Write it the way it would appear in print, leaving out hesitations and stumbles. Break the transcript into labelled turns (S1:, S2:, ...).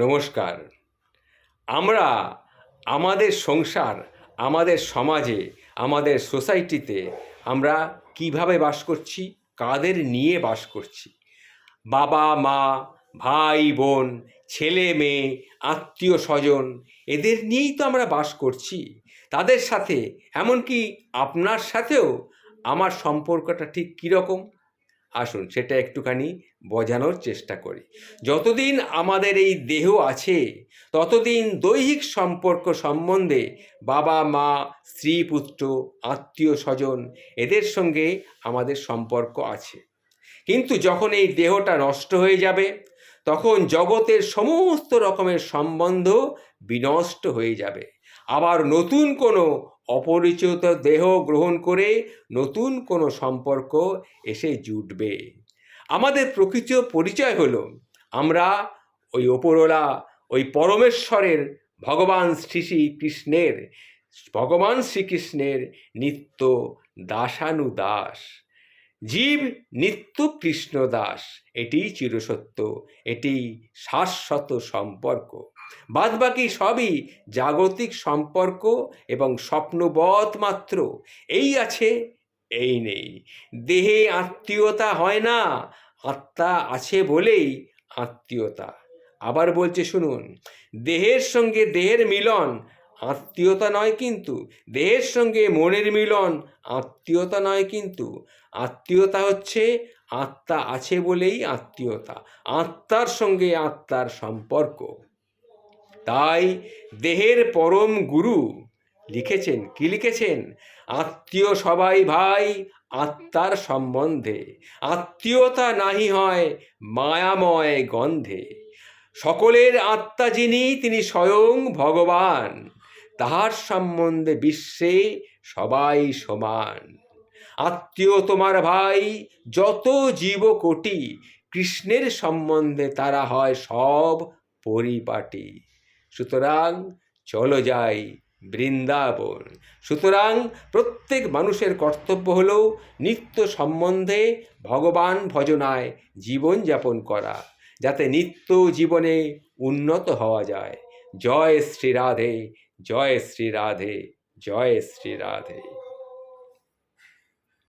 S1: নমস্কার। আমরা আমাদের সংসার, আমাদের সমাজে, আমাদের সোসাইটিতে আমরা কিভাবে বাস করছি, কাদের নিয়ে বাস করছি? বাবা মা, ভাই বোন, ছেলে মেয়ে, আত্মীয় স্বজন, এদের নিয়েই তো আমরা বাস করছি। তাদের সাথে, এমনকি আপনার সাথেও আমার সম্পর্কটা ঠিক কীরকম? আসুন সেটা একটুখানি বোঝানোর চেষ্টা করি। যতদিন আমাদের এই দেহ আছে ততদিন দৈহিক সম্পর্ক সম্বন্ধে বাবা মা, স্ত্রী পুত্র, আত্মীয় স্বজন, এদের সঙ্গে আমাদের সম্পর্ক আছে। কিন্তু যখন এই দেহটা নষ্ট হয়ে যাবে তখন জগতের সমস্ত রকমের সম্বন্ধ বিনষ্ট হয়ে যাবে। আবার নতুন কোনো অপরিচিত দেহ গ্রহণ করে নতুন কোনো সম্পর্ক এসে জুটবে। আমাদের প্রকৃত পরিচয় হলো আমরা ওই ওপরওয়ালা, ওই পরমেশ্বরের ভগবান শ্রীকৃষ্ণের নিত্য দাসানুদাস। জীব নিত্য কৃষ্ণ দাস, এটি চিরসত্য, এটি শাশ্বত সম্পর্ক। বাদবাকি সবই জাগতিক সম্পর্ক এবং স্বপ্নবৎ মাত্র। এই আছে, এই নেই। দেহে আত্মীয়তা হয় না, আত্মা আছে বলেই আত্মীয়তা। আবার বলছে শুনুন, দেহের সঙ্গে দেহের মিলন আত্মীয়তা নয়, কিন্তু দেহের সঙ্গে মনের মিলন আত্মীয়তা নয়, কিন্তু আত্মীয়তা হচ্ছে আত্মা আছে বলেই আত্মীয়তা, আত্মার সঙ্গে আত্মার সম্পর্ক। তাই দেহের পরম গুরু লিখেছেন, কি লিখেছেন? আত্মীয় সবাই ভাই আত্মার সম্বন্ধে, আত্মীয়তা নাহি হয় মায়াময় গন্ধে। সকলের আত্মা যিনি, তিনি স্বয়ং ভগবান, তাহার সম্বন্ধে বিশ্বে সবাই সমান। আত্মীয় তোমার ভাই যত জীবকোটি, কৃষ্ণের সম্বন্ধে তারা হয় সব পরিপাটি। সুতরাং চলো যাই বৃন্দাবন। সুতরাং প্রত্যেক মানুষের কর্তব্য হলো নিত্য সম্বন্ধে ভগবান ভজনায় জীবনযাপন করা, যাতে নিত্য জীবনে উন্নত হওয়া যায়। জয় শ্রী রাধে, জয় শ্রী রাধে, জয় শ্রী রাধে।